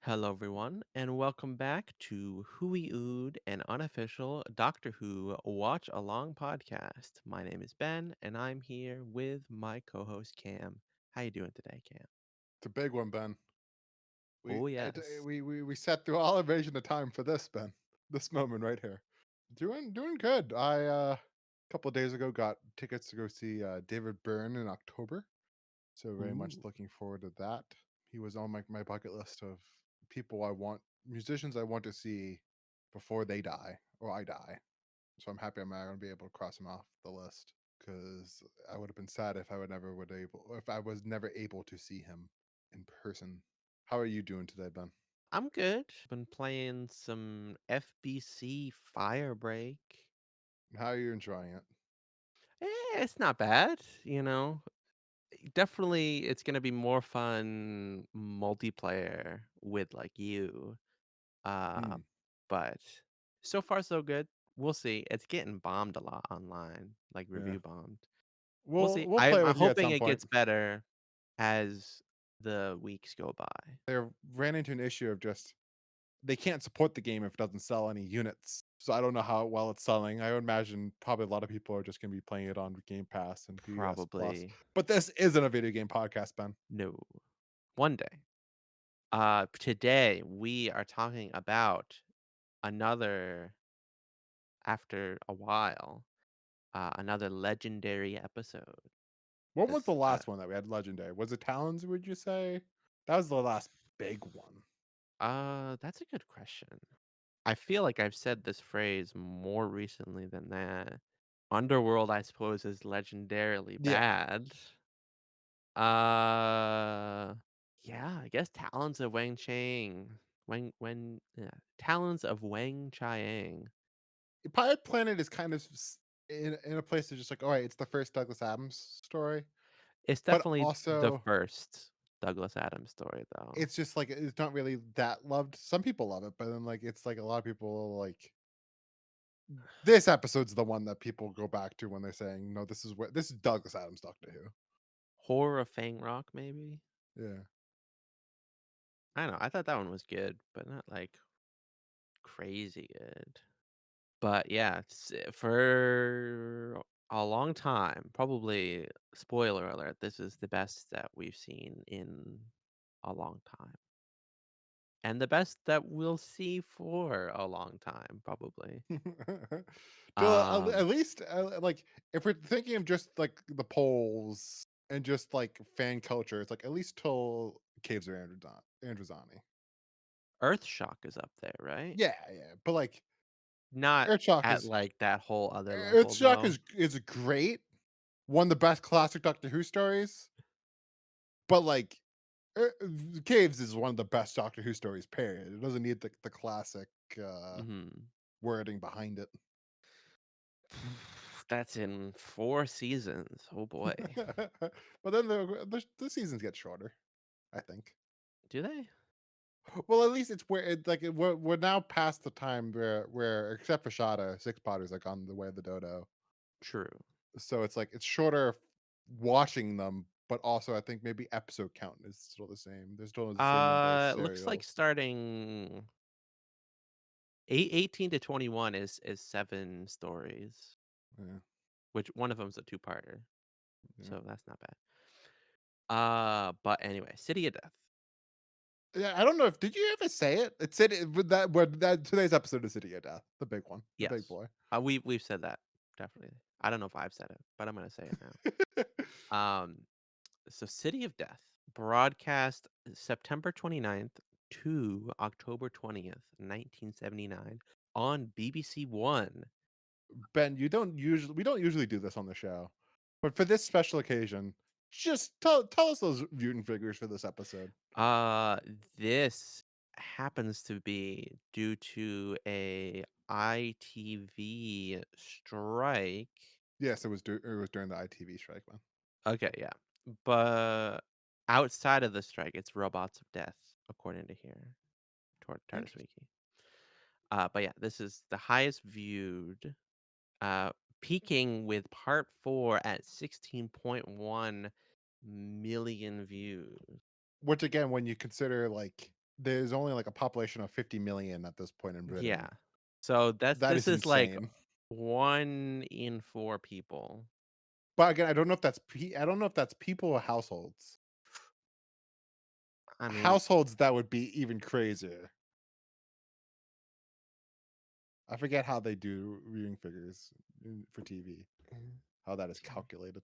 Hello, everyone, and welcome back to Hooey Ood, an unofficial Doctor Who watch along podcast. My name is Ben, and I'm here with my co-host Cam. How you doing today, Cam? It's a big one, Ben. We Oh it, yes. we sat through all invasion of time for this, Ben. This moment right here. Doing good. I a couple of days ago got tickets to go see David Byrne in October. So very much Ooh, looking forward to that. He was on my bucket list of people I want musicians I want to see before they die or I die. So I'm happy I'm not gonna be able to cross him off the list because I would have been sad if I was never able to see him in person. How are you doing today, Ben? I'm good. Been playing some FBC Firebreak. How are you enjoying it? It's not bad, Definitely, it's gonna be more fun multiplayer with like you. Uh, Hmm. but so far so good. We'll see. It's getting bombed a lot online, like Yeah. review bombed. We'll We'll see. we'll play I'm with you at hoping some it point. gets better as the weeks go by. They ran into an issue of just they can't support the game if it doesn't sell any units. So I don't know how well it's selling. I would imagine probably a lot of people are just going to be playing it on Game Pass and PS Plus. Probably But this isn't a video game podcast, Ben. no. One day. Today we are talking about another after a while, another legendary episode. What was This the last one that we had legendary? Was it Talons, would you say? That was the last big one. that's a good question. I feel like I've said this phrase more recently than that. Underworld, I suppose, is legendarily Yeah. bad. Uh, yeah, I guess Talons of Wang Chang. Yeah. Talons of Wang Chiang. Pirate Planet is kind of in a place that's just like, all right, it's the first Douglas Adams story, It's but definitely the also first Douglas Adams story, though. it's just like it's not really that loved. Some people love it, but then like it's like a lot of people like this episode's the one that people go back to when they're saying, no, this is Douglas Adams Doctor Who. Horror of Fang Rock, maybe? Yeah. I don't know. I thought that one was good, but not like crazy good. But yeah, for a long time, probably spoiler alert, this is the best that we've seen in a long time. And the best that we'll see for a long time, probably. At Um, least like if we're thinking of just like the polls and just like fan culture, it's like at least till Caves of Androzani. Earthshock is up there, right? Yeah, yeah, but like Not Earthshock at is like that whole other level Earthshock though. is great, one of the best classic Doctor Who stories. But like Er Caves is one of the best Doctor Who stories, period. It doesn't need the classic, uh, Hmm. wording behind it. That's in 4 seasons. Oh boy. But then the seasons get shorter, I think. Do they? Well, at least it's where we're now past the time where except for Shada, Six Potter's, like, on the way of the dodo. True. So it's like it's shorter watching them, but also I think maybe episode count is still the same. There's still the same number of Looks like serials. starting 18 to 21 is 7 stories, Yeah, which one of them's a two-parter, yeah. so that's not bad. But anyway, City of Death. Yeah, I don't know if did you ever say it? It said it with that today's episode of City of Death, the big one, the big Yes. boy. We've said that definitely. I don't know if I've said it, but I'm gonna say it now. So City of Death broadcast September 29th to October 20th, 1979 on BBC One. Ben, we don't usually do this on the show, but for this special occasion, just tell us those mutant figures for this episode. Uh, this happens to be due to a ITV strike. Yes, it was during the ITV strike, man. Okay, yeah. But outside of the strike, it's Robots of Death, according to here. TARDIS Interesting. Wiki. But yeah, this is the highest viewed, uh, peaking with part 4 at 16.1 million views. Which again, when you consider like there's only like a population of 50 million at this point in Yeah. Britain. So That this is is like insane. 1 in 4 people. But again, I don't know if that's people or households. I mean, Households, that would be even crazier. I forget how they do viewing figures for TV, how that is calculated.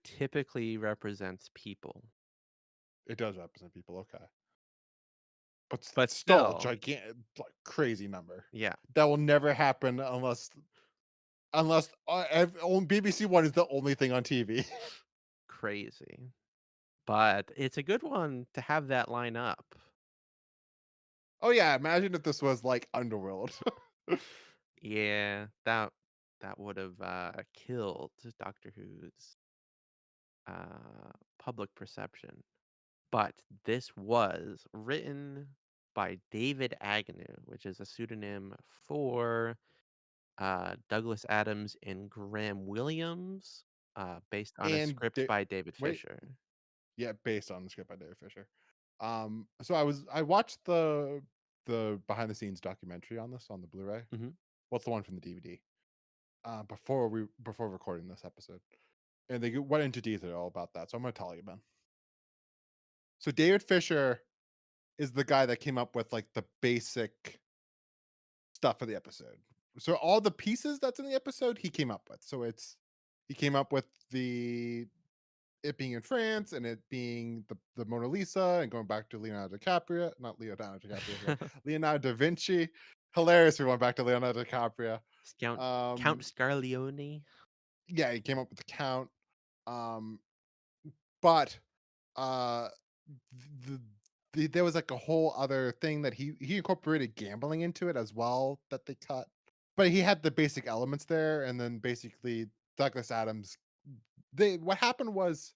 typically represents people, It does represent people, okay. But but still a still, gigantic, like, crazy number. yeah, That will never happen unless, BBC One is the only thing on TV. crazy. But it's a good one to have that line up. Oh, yeah, imagine if this was, like, Underworld. Yeah, that would have killed Doctor Who's public perception. But this was written by David Agnew, which is a pseudonym for Douglas Adams and Graham Williams, based on a And script they by David wait, Fisher. yeah, based on the script by David Fisher. So I watched the behind the scenes documentary on this on the Blu-ray. Hmm. What's the one from the DVD? Before recording this episode, and they went into detail all about that. So I'm going to tell you, Ben. So David Fisher is the guy that came up with like the basic stuff for the episode. So all the pieces that's in the episode, he came up with. So he came up with the it being in France and it being the Mona Lisa and going back to Leonardo DiCaprio, not Leonardo DiCaprio, sorry, Leonardo da Vinci. Hilarious. We went back to Leonardo DiCaprio. Count Count Um, Scarlione. yeah, he came up with the count. Um, but uh, the, there was like a whole other thing that he incorporated gambling into it as well that they cut. But he had the basic elements there, and then basically Douglas Adams. They what happened was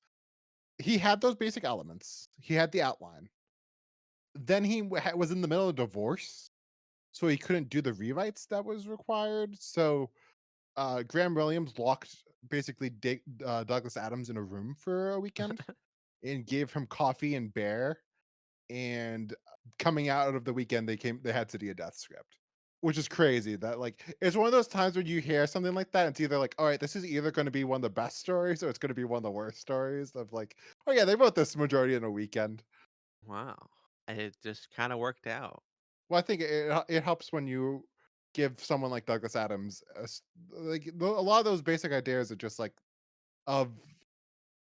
he had those basic elements. He had the outline. Then he was in the middle of divorce, so he couldn't do the rewrites that was required. So Graham Williams locked basically Douglas Adams in a room for a weekend and gave him coffee and bear. And coming out of the weekend, they had City of Death script, which is crazy. That like it's one of those times when you hear something like that, it's either like, all right, this is either going to be one of the best stories or it's going to be one of the worst stories. Of like, oh yeah, they wrote this majority in a weekend. Wow. It just kind of worked out. Well, I think it helps when you give someone like Douglas Adams a lot of those basic ideas are just like of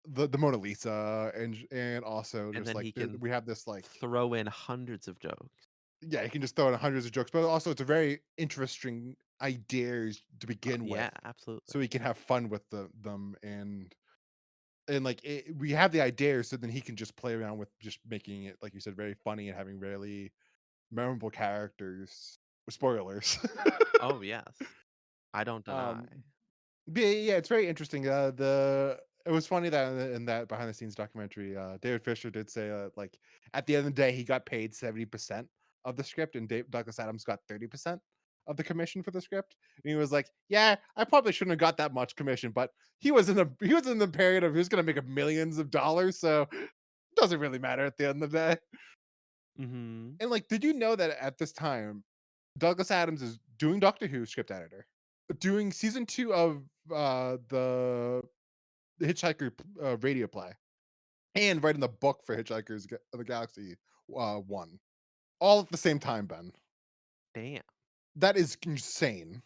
the Mona Lisa and also And just then like he can we have this like throw in hundreds of jokes. yeah, you can just throw in hundreds of jokes, but also it's a very interesting ideas to begin with, Yeah, absolutely. so we can have fun with them and like we have the ideas, so then he can just play around with just making it, like you said, very funny and having really memorable characters. Spoilers. Oh, yes. I don't deny. um, but yeah, it's very interesting. The It was funny that in that behind the scenes documentary, David Fisher did say like at the end of the day, he got paid 70% of the script, and Douglas Adams got 30% of the commission for the script. And he was like, "Yeah, I probably shouldn't have got that much commission, but he was in the period of he was going to make millions of dollars, so it doesn't really matter at the end of the day." Mhm. And like, did you know that at this time, Douglas Adams is doing Doctor Who script editor, doing season 2 of the Hitchhiker radio play, and writing the book for of the Galaxy 1, all at the same time, Ben. Damn. That is insane.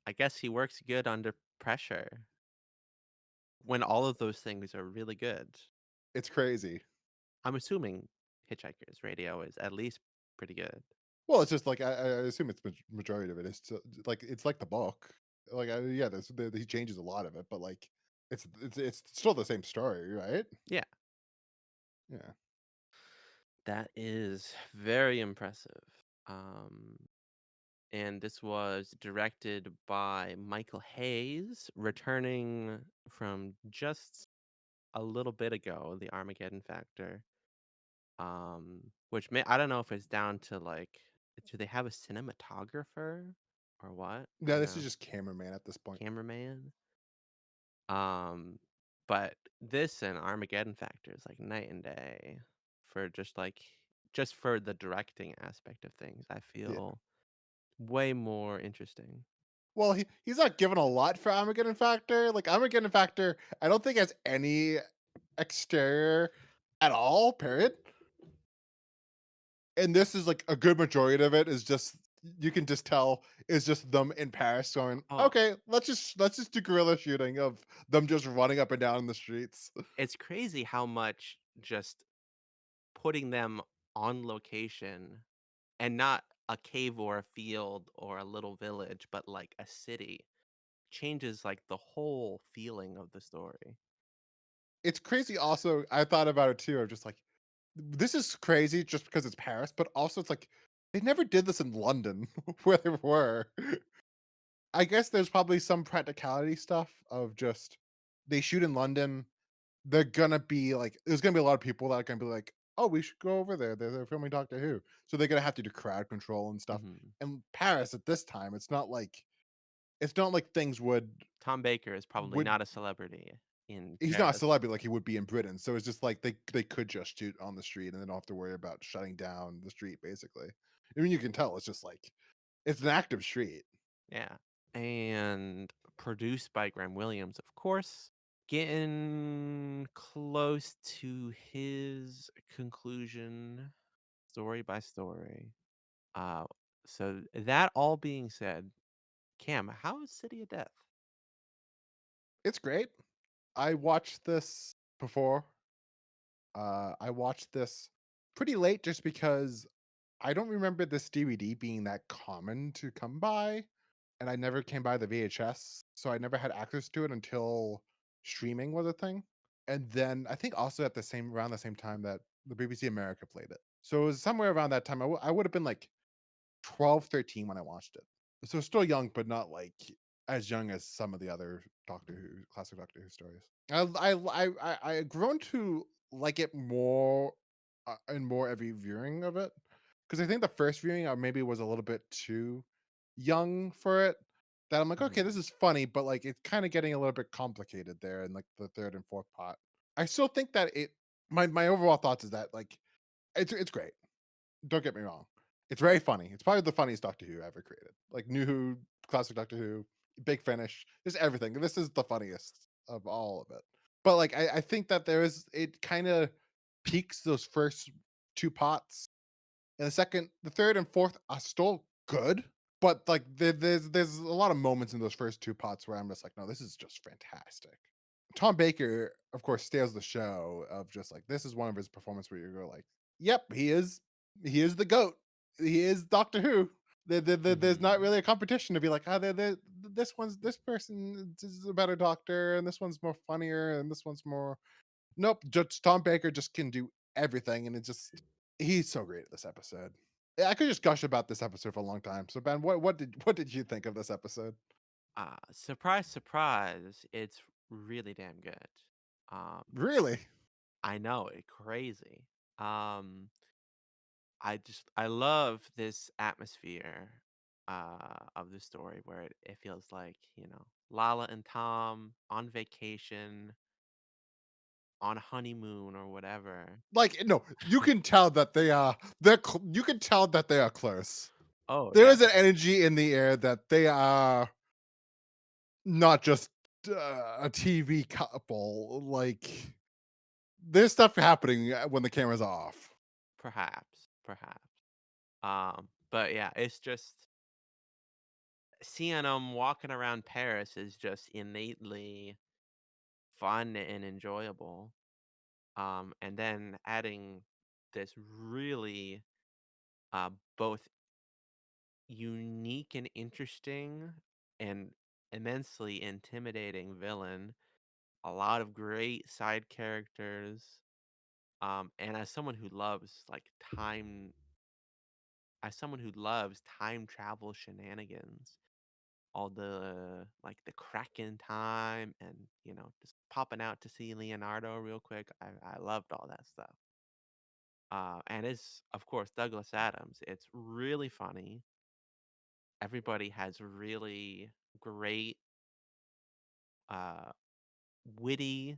I guess he works good under pressure when all of those things are really good. It's crazy. I'm assuming Hitchhiker's Radio is at least pretty good. Well, it's just like I assume it's majority of it is like it's like the book. Like yeah, he changes a lot of it, but like it's still the same story, right? Yeah, Yeah. that is very impressive. Um, and this was directed by Michael Hayes, returning from just a little bit ago, the Armageddon Factor. Which may I don't know if it's down to like, do they have a cinematographer or what? Yeah, You this is know, just cameraman at this point. cameraman. Um, But this and Armageddon Factor is like night and day for just for the directing aspect of things. I Yeah. feel way more interesting. Well, he's not given a lot for Armageddon Factor. Like Armageddon Factor, I don't think has any exterior at all. Period. And this is like a good majority of it is just you can just tell is just them in Paris going, Oh, okay, let's just do guerrilla shooting of them just running up and down in the streets. it's crazy how much just putting them on location and not a cave or a field or a little village, but like a city changes like the whole feeling of the story. It's crazy. Also, I thought about it too. I'm just like, this is crazy just because it's Paris, but also it's like they never did this in London where they were. I guess there's probably some practicality stuff of just they shoot in London. They're gonna be like, there's gonna be a lot of people that are gonna be like, oh, we should go over there. They're filming Doctor Who, so they're gonna have to do crowd control and stuff. Mhm. And Paris at this time, it's not like things Tom Baker is probably would not a celebrity in he's not a Paris. celebrity like he would be in Britain. So it's just like they could just shoot on the street and they don't have to worry about shutting down the street. Basically, I mean, you can tell it's just like it's an active street. Yeah. And produced by Graham Williams, of course, getting close to his conclusion story by story. Uh, so that all being said, Cam, how is City of Death? It's great. I watched this before. I watched this pretty late just because I don't remember this DVD being that common to come by, and I never came by the VHS, so I never had access to it until streaming was a thing. And then I think also at the same around the same time that the BBC America played it. So it was somewhere around that time. I would have been like 12, 13 when I watched it. So still young, but not like as young as some of the other Doctor Who classic Doctor Who stories. I grown to like it more and more every viewing of it because I think the first viewing I maybe was a little bit too young for it. That I'm like, okay, this Mhm. is funny, but like it's kind of getting a little bit complicated there in like the third and fourth part. I still think that my overall thoughts is that like it's great. Don't get me wrong. It's very funny. It's probably the funniest Doctor Who ever created. Like New Who, classic Doctor Who, Big Finish, just everything. This is the funniest of all of it. But like I think that it kind of peaks those first two pots. And the third and fourth are still good. But like there's a lot of moments in those first two pots where I'm just like, no, this is just fantastic. Tom Baker, of course, steals the show of just like this is one of his performances where you go like, "Yep, he is the goat. He is Doctor Who." There's not Mhm. really a competition to be like, "Ah, this person is a better Doctor, and this one's more funnier, and this one's more." Nope, just Tom Baker just can do everything, and he's so great at this episode. Yeah, I could just gush about this episode for a long time. So Ben, what did you think of this episode? Surprise, surprise, it's really damn good. Um, Really? I know it crazy. Um, I love this atmosphere of the story where it feels like, Lala and Tom on vacation, on honeymoon or whatever. Like, no, you can tell that you can tell that they are close. Oh There yeah, is an energy in the air that they are not just a TV couple. Like, there's stuff happening when the camera's off. perhaps, perhaps. But yeah, it's just seeing them walking around Paris is just innately fun and enjoyable. And then adding this really both unique and interesting and immensely intimidating villain, a lot of great side characters. And as someone who loves time travel shenanigans, all the like the Kraken time and just popping out to see Leonardo real quick. I loved all that stuff. And it's of course Douglas Adams. It's really funny. Everybody has really great, uh, witty.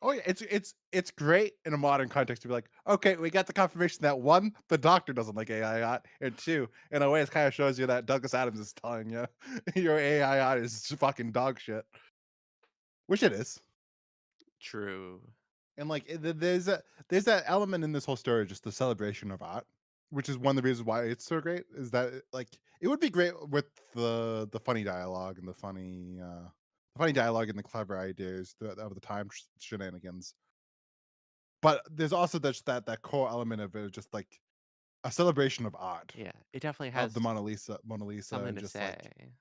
Oh yeah, it's great in a modern context to be like, okay, we got the confirmation that one, the doctor doesn't like AI art, and two, in a way, it kind of shows you that Douglas Adams is telling you your AI art is fucking dog shit, which it is. True. And like there's that element in this whole story, just the celebration of art, which is one of the reasons why it's so great. Is that like it would be great with the funny dialogue and the funny dialogue and the clever ideas of the time shenanigans. But there's also that core element of it, just like a celebration of art, Yeah, it definitely of the has Mona Lisa, something and to just like say,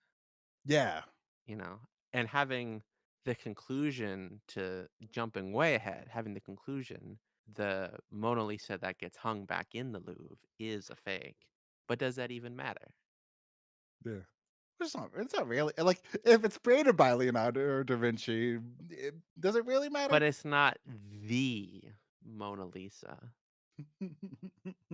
yeah, you know? And having the conclusion to jumping way ahead, having the conclusion, the Mona Lisa that gets hung back in the Louvre is a fake. But does that even matter? yeah. It's not really like if it's created by Leonardo or Da Vinci, does it really But matter? it's not the Mona Lisa.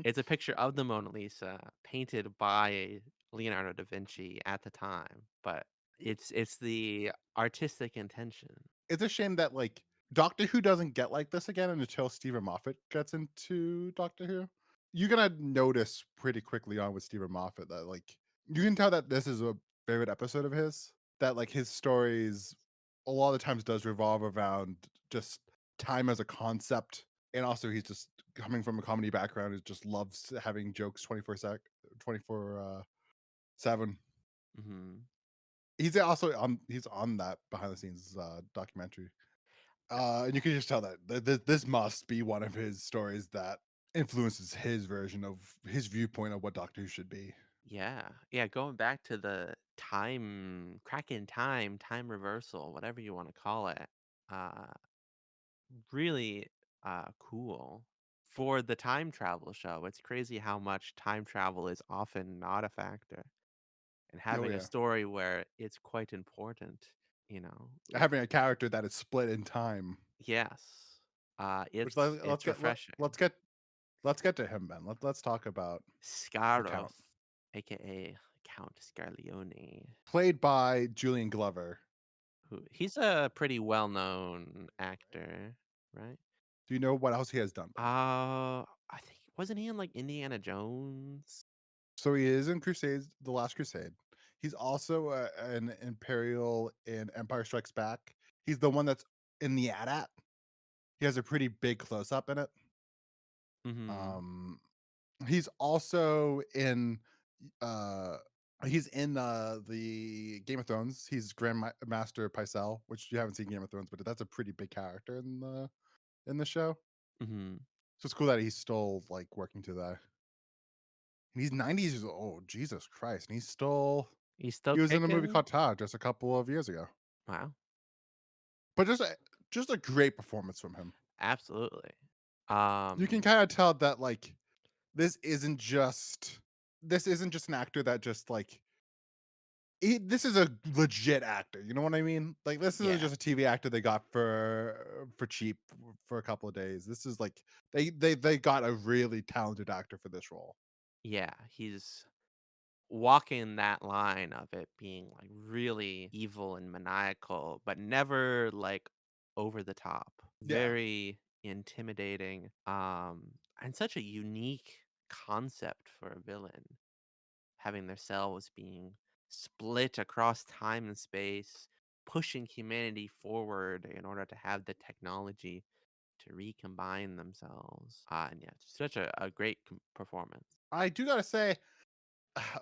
It's a picture of the Mona Lisa painted by Leonardo da Vinci at the time, but it's the artistic intention. It's a shame that, like, Doctor Who doesn't get like this again until Stephen Moffat gets into Doctor Who. You're gonna notice pretty quickly on with Stephen Moffat that, like, you can tell that this is a favorite episode of his, that, like, his stories a lot of times does revolve around just time as a concept, and also he's just coming from a comedy background, he just loves having jokes 24, 7. Mhm. He's on that behind the scenes, documentary. And you can just tell that this must be one of his stories that influences his version of his viewpoint of what Doctor Who should be. Yeah. Yeah, going back to the time crack in time, time reversal, whatever you wanna call it, uh, really, cool. For the time travel show, it's crazy how much time travel is often not a factor, and Oh having a yeah, story where it's quite important, you know? having a character that is split in time. Yes. Which It's refreshing. let's get to him, Ben. Let's talk about the Count, Scaroth, AKA Count Scarlione, played by Julian Glover. who he's a pretty well-known actor, right? Do you know what else he has done, Ben? I think wasn't he in, like, Indiana Jones? So he is in Crusades, The Last Crusade. He's also an Imperial in Empire Strikes Back. He's the one that's in the AT-AT. He has a pretty big close up in it. Mhm, Um, he's also in uh the Game of Thrones. He's Master Pycelle, which you haven't seen Game of Thrones, but that's a pretty big character in the show. mhm. So it's cool that he's still like working to that. And he's 90 years old. Jesus Christ. And he's still He's still he was in a movie kicking? called Todd just a couple of years ago. Wow, But just a great performance from him. absolutely. You can Um, kind of tell that like this isn't just this isn't just an actor that just like this is a legit actor, you know what I mean? Like, this isn't yeah, just a TV actor they got for cheap for a couple of days. This is like they got a really talented actor for this role. yeah, he's walking that line of it being, like, really evil and maniacal, but never, like, over the top. Yeah. Very intimidating, and such a unique concept for a villain, having their cells being split across time and space, pushing humanity forward in order to have the technology to recombine themselves. And yeah, such a great performance. I do gotta say,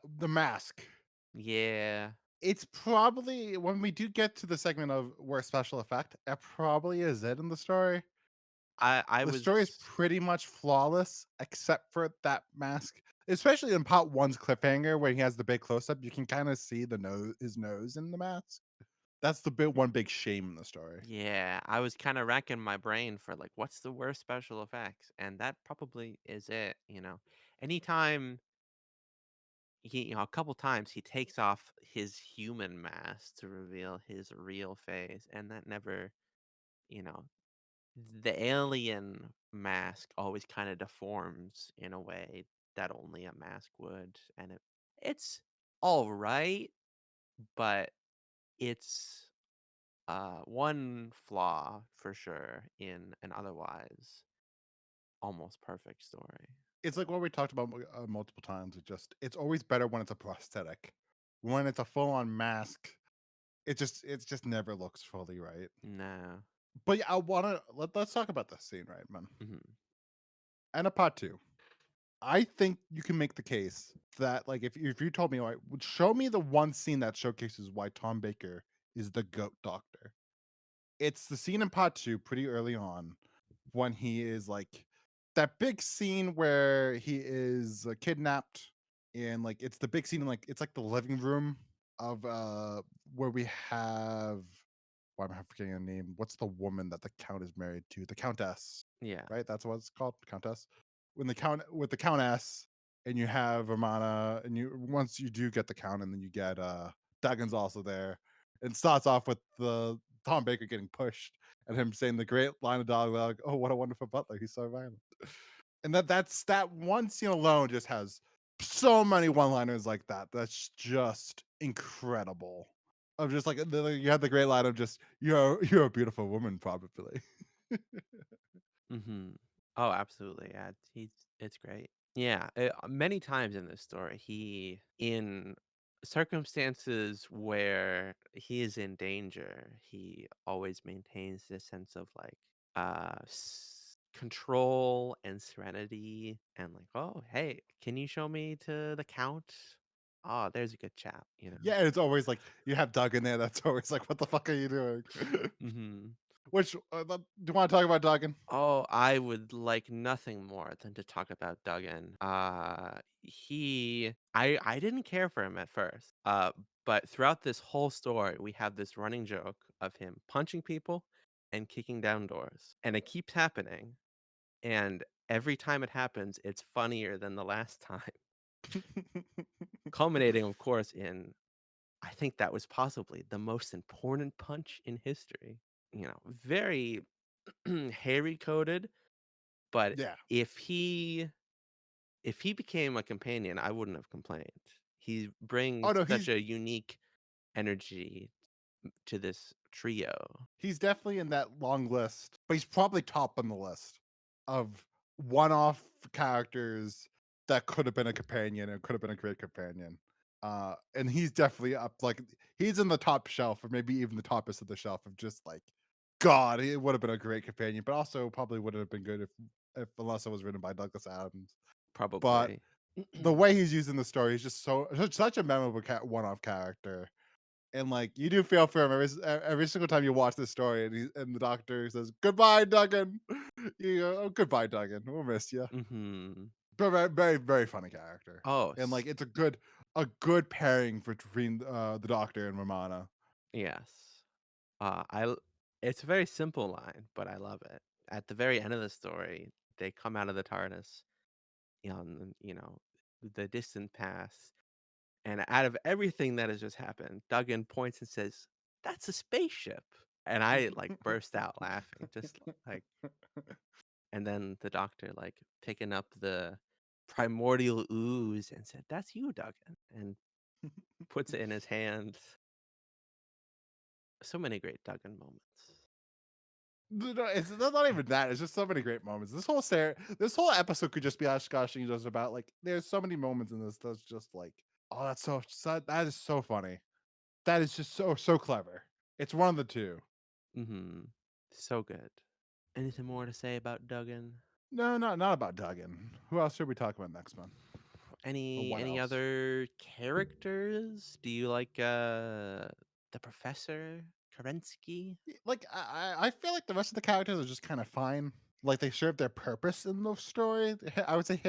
The Mask. Yeah, It's probably when we do get to the segment of where special effect, it probably is it in the story. I The was story is pretty much flawless except for that mask. Especially in part one's cliffhanger where he has the big close up, you can kind of see his nose in the mask. That's the big one big shame in the story. yeah, I was kind of racking my brain for like what's the worst special effects, and that probably is it. Anytime a couple times he takes off his human mask to reveal his real face, and that never, you know, the alien mask always kind of deforms in a way that only a mask would, and it's all right, but it's one flaw for sure in an otherwise almost perfect story. It's like what we talked about multiple times. It's always better when it's a prosthetic. When it's a full on mask, it just never looks fully right. No. But yeah, let's talk about this scene, right, man. Mhm. And a part two. I think you can make the case that like if you told me, all right, would show me the one scene that showcases why Tom Baker is the goat doctor. It's the scene in part two, pretty early on, when he is like that big scene where he is kidnapped, and like it's the big scene in like it's like the living room of where we have, why am I forgetting her name? What's the woman that the count is married to? The countess, Yeah. right? That's what it's called, countess. When the count with the countess, and you have Romana, and you once you do get the count, and then you get Duggan's also there, and starts off with the Tom Baker getting pushed and him saying the great line of dialogue, "Oh, what a wonderful butler! He's so violent." And that's that one scene alone just has so many one-liners like that. That's just incredible. Of just like you had the great line of just you're a beautiful woman, probably. Mhm. Oh, absolutely. Yeah, it's great. Yeah, many times in this story, he in circumstances where he is in danger, he always maintains this sense of like control and serenity and like, "Oh, hey, can you show me to the count?" Oh, there's a good chap, you know. Yeah, and it's always like you have Doug in there. That's always like, what the fuck are you doing? Mhm. Which do you want to talk about Duggan? Oh, I would like nothing more than to talk about Duggan. I didn't care for him at first. But throughout this whole story, we have this running joke of him punching people and kicking down doors. And it keeps happening. And every time it happens, it's funnier than the last time. Culminating, of course, in I think that was possibly the most important punch in history. You know, very hairy coated. But Yeah. if he if he became a companion, I wouldn't have complained. He Oh brings no, such a unique energy to this trio. he's definitely in that long list, but he's probably top on the list of one-off characters that could have been a companion and could have been a great companion. And he's definitely up, like he's in the top shelf, or maybe even the toppest of the shelf of just like, God, it would have been a great companion, but also probably wouldn't have been good if unless it was written by Douglas Adams. But Probably. the way he's used in the story is just such a memorable one-off character. And like you do feel for him every single time you watch this story, and the doctor says, "Goodbye, Duggan." You go, "Oh, goodbye, Duggan. We'll miss you." Mhm. But very, very, very funny character, Oh, and like it's a good pairing between the doctor and Romana. yes. I l it's a very simple line, but I love it. At the very end of the story, they come out of the TARDIS on, the distant past, and out of everything that has just happened, Duggan points and says, "That's a spaceship." And I, like, burst out laughing, just, like and then the doctor, like, picking up the primordial ooze and said, "That's you, Duggan," and puts it in his hand. So many great Duggan moments. No, it's not even that. It's just so many great moments. This whole episode could just be us gushing just about like. There's so many moments in this that's just like, oh, that is so funny. That is just so clever. It's one of the two. Mhm. So good. Anything more to say about Duggan? No, not about Duggan. Who else should we talk about next one? Or Any what any else? other characters? Do you like, the professor? Kerensky? Like I feel like the rest of the characters are just kind of fine. Like they serve their purpose in the story. I would say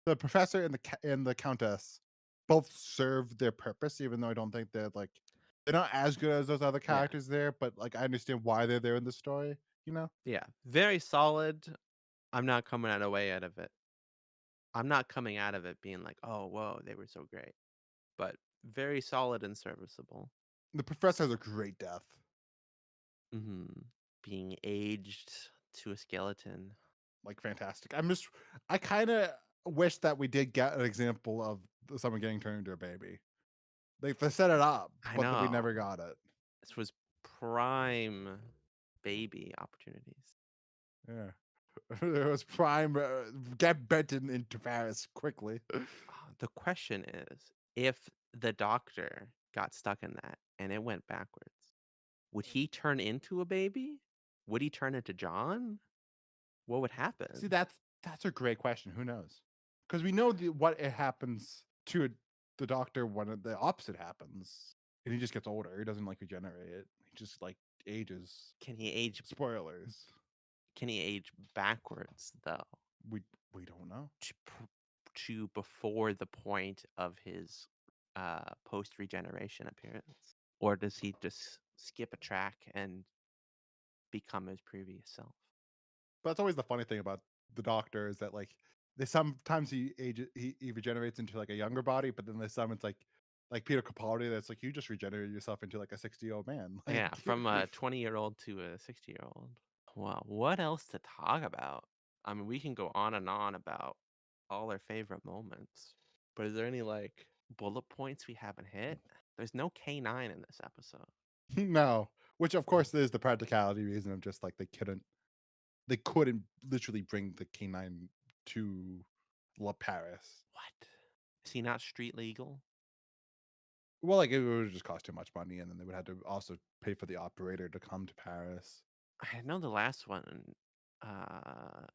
the professor, and the countess both serve their purpose, even though I don't think they're not as good as those other Yeah. characters there. But like I understand why they're there in the story. You know, Yeah. Very solid. I'm not coming out away out of it. I'm not coming out of it being like, "Oh, whoa, they were so great." But very solid and serviceable. the professor has a great death. Mhm. Being aged to a skeleton. Like fantastic. I kind of wish that we did get an example of someone getting turned into a baby. They set it up, I but we know. never got it. This was prime baby opportunities. Yeah. It was prime. Get Benton into Paris quickly. The question is, if the doctor got stuck in that and it went backwards, would he turn into a baby? Would he turn into John? What would See, happen? that's a great question. Who knows? Because we know what it happens to the doctor when the opposite happens, and he just gets older. He doesn't like regenerate it. He just like ages. Can he age Spoilers. can he age backwards though? We we don't know. To before the point of his post regeneration appearance? Or does he just skip a track and become his previous self? But that's always the funny thing about the doctor is that like they sometimes he regenerates into like a younger body, but then there's some it's like Peter Capaldi that's like you just regenerated yourself into like a 60-year-old man. Like Yeah, from a 20-year-old to a 60-year-old. Well, what else to talk about? I mean, we can go on and on about all our favorite moments, but is there any like bullet points we haven't hit? There's no K9 in this episode. no, which of course is the practicality reason of just like they couldn't literally bring the canine to La Paris. What? Is he not street legal? Well, like it would just cost too much money, and then they would have to also pay for the operator to come to Paris. I know the last one, uh,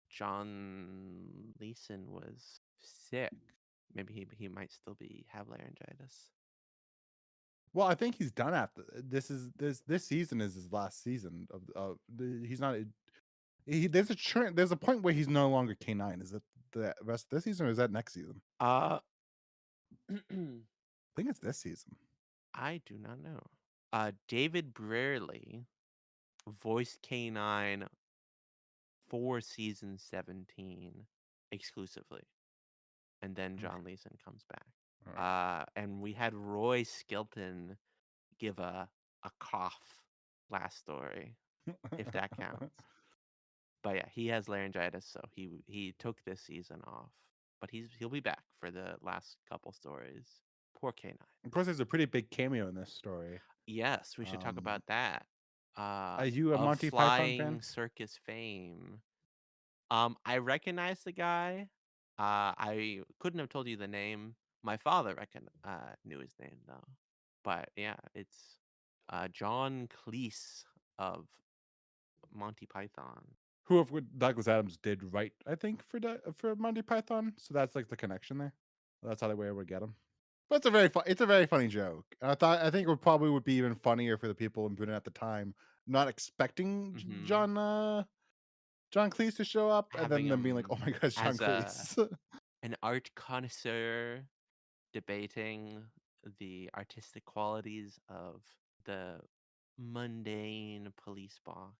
John Leeson was sick. Maybe he might still be have laryngitis. Well, I think he's done after this season is his last season he's not there's a point where he's no longer K9. Is it the rest of this season or is that next season? Uh, I think it's this season. I do not know. David Brearley voiced K9 for season 17 exclusively, and then John Okay. Leeson comes back. All right. And we had Roy Skilton give a cough last story, if that counts. But yeah, he has laryngitis, so he took this season off. But he'll be back for the last couple stories. Poor K9. Of course, there's a pretty big cameo in this story. Yes, we should talk Um, about that. are you a Of Monty Python fan? flying circus fame. I recognize the guy. I couldn't have told you the name. My father knew his name though. But yeah, it's John Cleese of Monty Python. Who of what Douglas Adams did write, I think, for Monty Python. So that's like the connection there. That's how they were able to get him. But it's a very funny joke. And I think it would be even funnier for the people in Britain at the time, not expecting Hmm. John Cleese to show up, and Having then them being like, "Oh him my god, it's John as Cleese." an art connoisseur debating the artistic qualities of the mundane police box.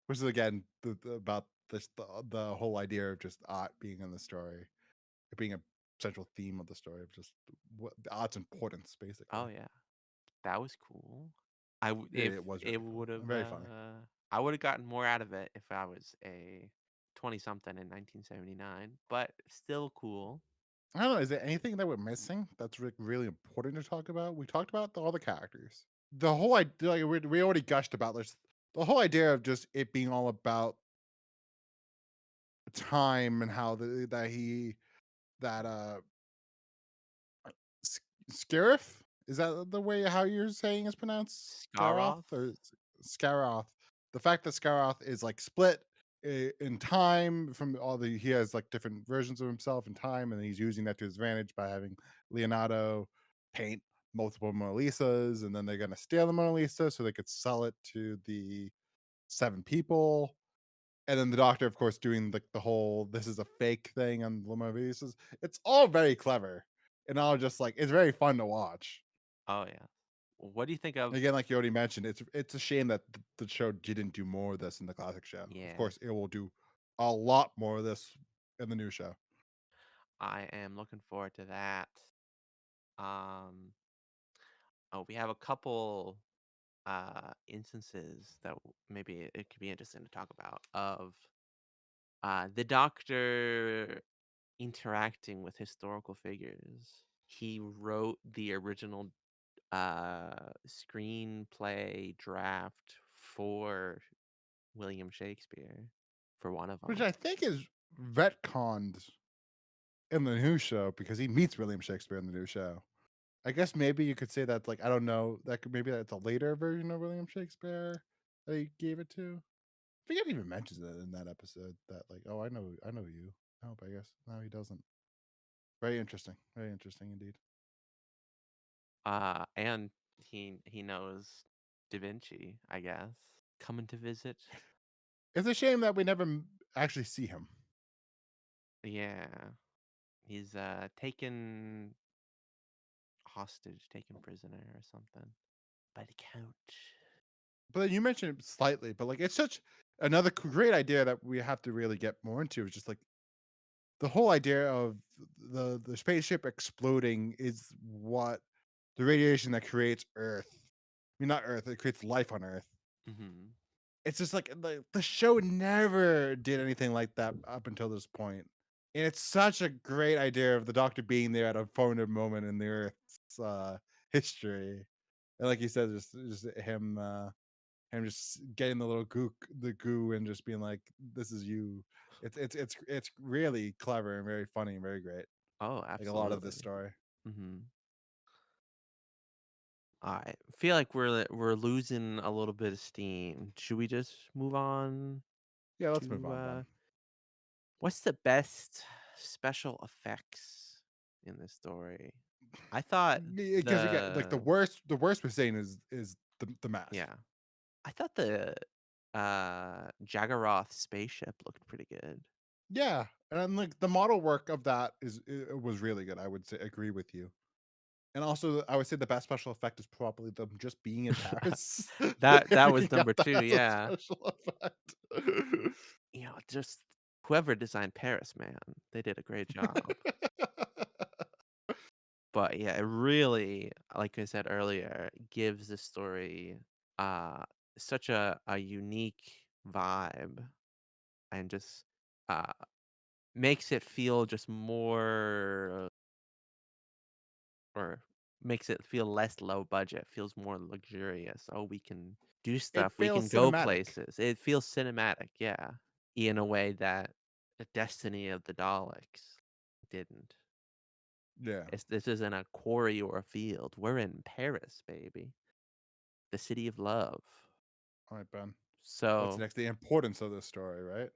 Which is again about the whole idea of just art being in the story, it being a central theme of the story of just what the art's importance, basically. Oh yeah, that was cool. If It was it very cool would and have, very funny. I would have gotten more out of it if I was a 20 something in 1979, but still cool. I don't know. Is there anything that we're missing that's really important to talk about? We talked about all the characters. The whole idea, like, we already gushed about this. The whole idea of just it being all about time and how that S- Scarif, is that the way how you're saying is pronounced? Scaroth Skaroth? or Scaroth? The fact that Scaroth is like split in time from all the he has like different versions of himself in time, and he's using that to his advantage by having Leonardo paint multiple Mona Lisas, and then they're gonna steal the Mona Lisa so they could sell it to the seven people. And then the doctor, of course, doing like the whole "this is a fake" thing on the Mona Lisas. It's all very clever, and I'll just like it's very fun to watch. Oh yeah. What do you think of? Again, like you already mentioned, it's a shame that the show didn't do more of this in the classic show. Of Yeah, course, it will do a lot more of this in the new show. I am looking forward to that. Um, oh, we have a couple instances that maybe it could be interesting to talk about of the doctor interacting with historical figures. He wrote the original screenplay draft for William Shakespeare for one of which them. I think is retconned in the new show because he meets William Shakespeare in the new show. I guess maybe you could say that's like I don't know that could maybe that's a later version of William Shakespeare that he gave it to. I forget he even mentions it in that episode that like oh I know you. Nope, I guess no he doesn't. Very interesting indeed. And he knows Da Vinci, I guess, coming to visit. It's a shame that we never actually see him. Yeah, he's taken hostage, taken prisoner or something by the count. But you mentioned it slightly, but like it's such another great idea that we have to really get more into is just like the whole idea of the spaceship exploding is what the radiation that creates Earth. I mean, not Earth. It creates life on Earth. Hmm. It's just like the show never did anything like that up until this point, and it's such a great idea of the Doctor being there at a formative moment in the Earth's history, and like you said, just him. Him just getting the goo, and just being like, "This is you." It's really clever and very funny and very great. Oh, Like a lot of this absolutely. story. Hmm. I feel like we're losing a little bit of steam. Should we just move on Yeah, let's move to on then. what's the best special effects in this story? I thought Because again, like the the worst we're saying is the mask. yeah, I thought the Jaggeroth spaceship looked pretty good. Yeah, and like the model work of that it was really good. I would say agree with you. And also, I would say the best special effect is probably them just being in Paris. That If we was can number count that 2, as a yeah. special effect. Just whoever designed Paris, man, they did a great job. But yeah, it really, like I said earlier, gives the story uh such a unique vibe and just uh makes it feel just more or makes it feel less low budget, feels more luxurious. Oh, we can do It stuff, we can feels go cinematic. places. It feels cinematic, yeah, in a way that the Destiny of the Daleks didn't. Yeah. This isn't a quarry or a field. We're in Paris, baby, the city of love. All right, Ben. What's So, next? The importance of this story, right?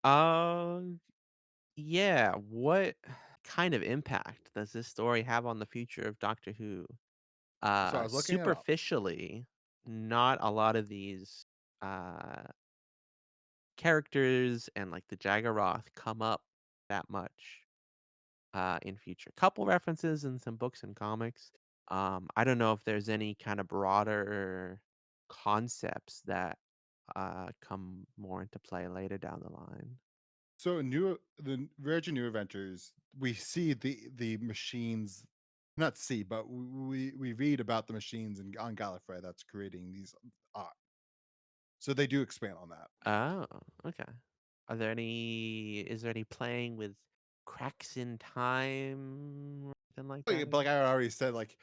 um, yeah, what kind of impact does this story have on the future of Doctor Who? So I was looking it up. Superficially, not a lot of these uh characters and like the Jaggeroth come up that much in future. Couple references in some books and comics. I don't know if there's any kind of broader concepts that come more into play later down the line. So new the Virgin New Adventures, we see the machines, not see, but we read about the machines on Gallifrey that's creating these. Uh, so they do expand on that. Oh, okay. Is there any playing with cracks in time or anything like But that? like I already said, like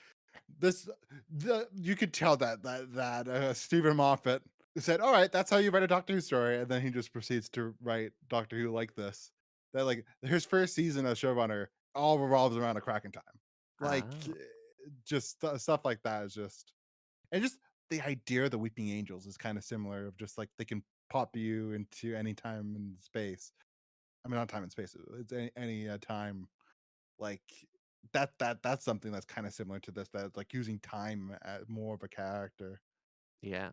this, the you could tell Stephen Moffat said, "All right, that's how you write a Doctor Who story," and then he just proceeds to write Doctor Who like this. That like his first season as showrunner all revolves around a crack in time, like Oh, just stuff like that is just and just the idea of the Weeping Angels is kind of similar of just like they can pop you into any time and space. I mean, not time and space. It's any time like, that's something that's kinda similar to this, that it's, like, using time as more of a character. yeah.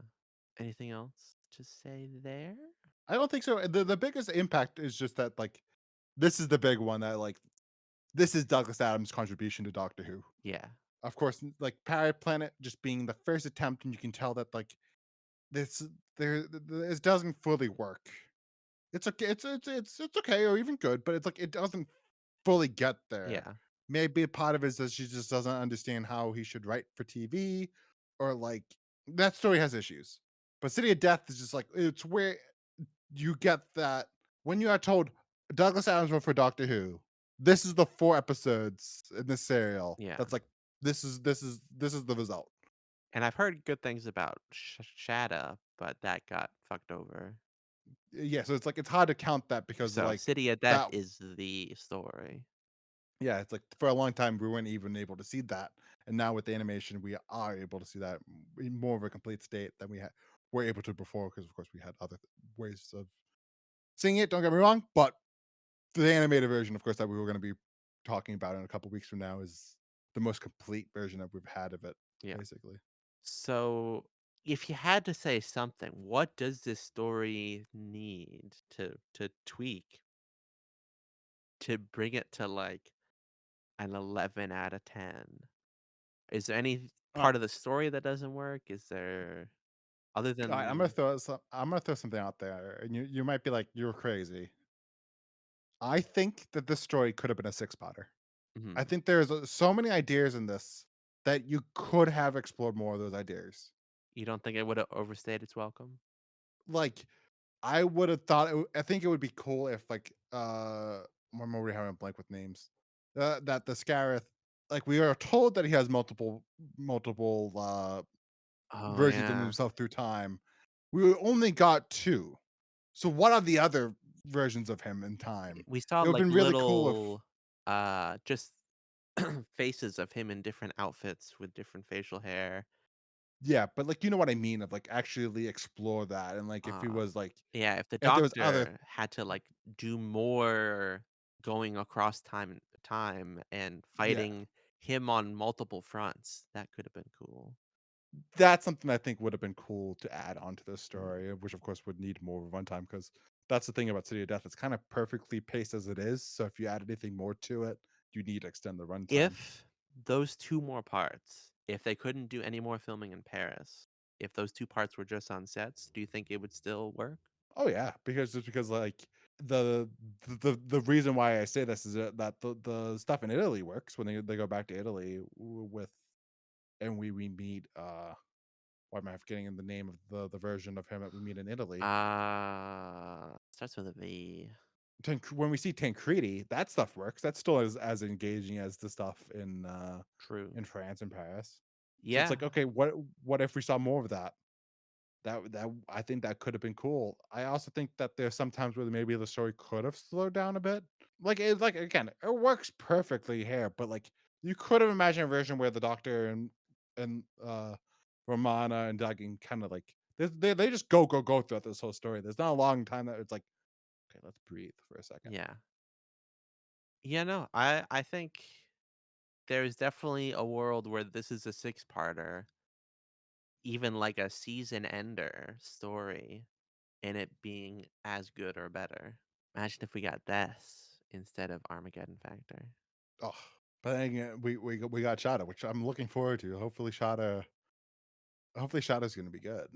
Anything else to say there? I don't think so, the biggest impact is just that, like, this is the big one that, like, this is Douglas Adams' contribution to Doctor Who. Yeah, Of course, like, Pirate Planet just being the first attempt, and you can tell that, like, this this doesn't fully work. It's okay it's okay or even good, but it's like it doesn't fully get there. yeah, Maybe a part of it is that she just doesn't understand how he should write for TV or like that story has issues. But City of Death is just like it's where you get that when you are told Douglas Adams wrote for Doctor Who, this is the 4 episodes in this serial. yeah. That's like this is the result. And I've heard good things about Shadow, but that got fucked over. Yeah, so it's like it's hard to count that because So like City of Death that is the story. yeah, it's like for a long time we weren't even able to see that, and now with the animation we are able to see that in more of a complete state than were able to before because of course we had other ways of seeing it. Don't get me wrong, but the animated version, of course, that we were going to be talking about in a couple weeks from now is the most complete version that we've had of it, Yeah. basically. So if you had to say something, what does this story need to tweak to bring it to like an 11 out of 10? Is there any Uh, part of the story that doesn't work? Is there other all right, I'm gonna than throw something out there, and you might be like, "You're crazy." I think that this story could have been a six-parter. I mhm, think there's so many ideas in this that you could have explored more of those ideas. you don't think it would have overstayed its welcome? Like, I would have thought I think it would be cool if like I'm already having a blank with names. That the Scarith, like we are told that he has multiple Oh versions of yeah. himself through time. We only got two. So what are the other versions of him in time? We saw It would have like been really cool if little just faces of him in different outfits with different facial hair. yeah, but like you know what I mean of like actually explore that and like if he Uh, was like yeah, if the if there was other doctor had to like do more going across time and yeah. fighting him on multiple fronts, that could have been cool. That's something I think would have been cool to add onto the Mm. story, which of course would need more of a runtime because that's the thing about City of Death. It's kind of perfectly paced as it is. So if you add anything more to it, you need to extend the runtime. If those two more parts, if they couldn't do any more filming in Paris, if those two parts were just on sets, do you think it would still work? Oh yeah, because just because like the the reason why I say this is that the stuff in Italy works when they go back to Italy with and we meet why am I forgetting the name of the version of him that we meet in Italy? Starts with a V. When we see Tancredi, that stuff works. That still is as engaging as the stuff True. in France and Paris. So it's Yeah. like, okay, what if we saw more of that? That I think that could have been cool. I also think that there's sometimes where maybe the story could have slowed down a bit. Like it's like again, it works perfectly here, but like you could have imagined a version where the Doctor and Romana and Duggan kind of like they just go throughout this whole story. There's not a long time that it's like, okay, let's breathe for a second. Yeah. Yeah, no, I think there's definitely a world where this is a six-parter, even like a season ender story, and it being as good or better. Imagine if we got this instead of Armageddon Factor. Oh, but then again, we got Shada, which I'm looking forward to. Hopefully Shada's gonna be good